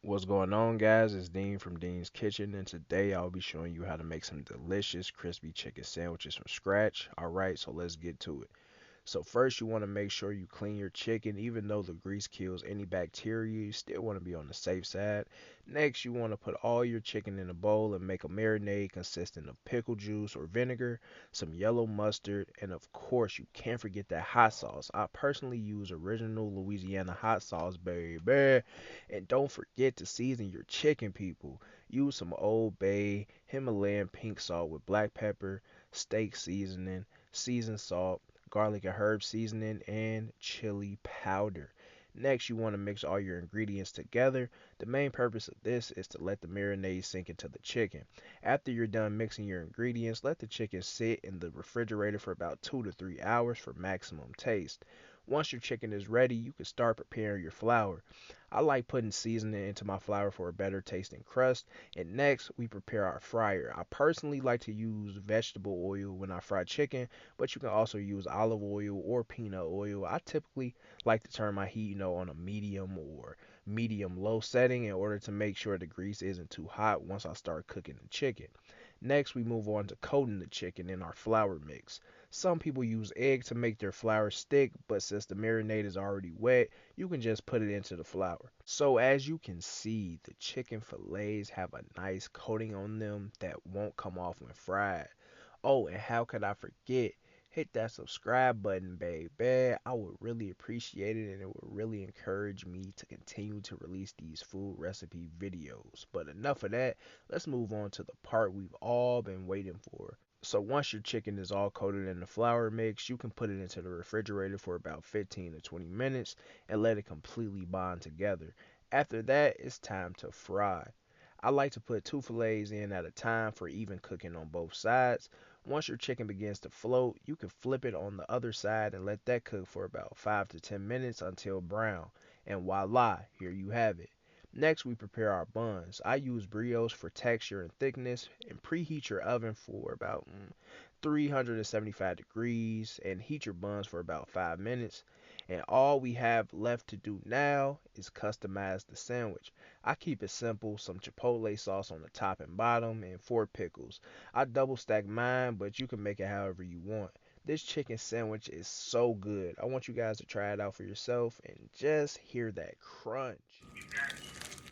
What's going on, guys? It's Dean from Dean's Kitchen, and today I'll be showing you how to make some delicious crispy chicken sandwiches from scratch. Alright, so let's get to it. So first you want to make sure you clean your chicken. Even though the grease kills any bacteria, you still want to be on the safe side. Next, you want to put all your chicken in a bowl and make a marinade consisting of pickle juice or vinegar, some yellow mustard, and of course you can't forget that hot sauce. I personally use original Louisiana hot sauce, baby. And don't forget to season your chicken, people. Use some Old Bay, Himalayan pink salt with black pepper, steak seasoning, seasoned salt, garlic and herb seasoning, and chili powder. Next, you want to mix all your ingredients together. The main purpose of this is to let the marinade sink into the chicken. After you're done mixing your ingredients, let the chicken sit in the refrigerator for about 2 to 3 hours for maximum taste. Once your chicken is ready, you can start preparing your flour. I like putting seasoning into my flour for a better tasting crust. And next, we prepare our fryer. I personally like to use vegetable oil when I fry chicken, but you can also use olive oil or peanut oil. I typically like to turn my heat, on a medium or medium low setting in order to make sure the grease isn't too hot once I start cooking the chicken. Next, we move on to coating the chicken in our flour mix. Some people use egg to make their flour stick, but since the marinade is already wet, you can just put it into the flour. So as you can see, the chicken fillets have a nice coating on them that won't come off when fried. Oh, and how could I forget? Hit that subscribe button, baby. I would really appreciate it and it would really encourage me to continue to release these food recipe videos. But enough of that, let's move on to the part we've all been waiting for. So once your chicken is all coated in the flour mix, you can put it into the refrigerator for about 15 to 20 minutes and let it completely bond together. After that, it's time to fry. I like to put two fillets in at a time for even cooking on both sides. Once your chicken begins to float, you can flip it on the other side and let that cook for about 5 to 10 minutes until brown. And voila, here you have it. Next, we prepare our buns. I use brioche for texture and thickness, and preheat your oven for about 375 degrees and heat your buns for about 5 minutes. And all we have left to do now is customize the sandwich. I keep it simple, some chipotle sauce on the top and bottom, and 4 pickles. I double stack mine, but you can make it however you want. This chicken sandwich is so good. I want you guys to try it out for yourself and just hear that crunch.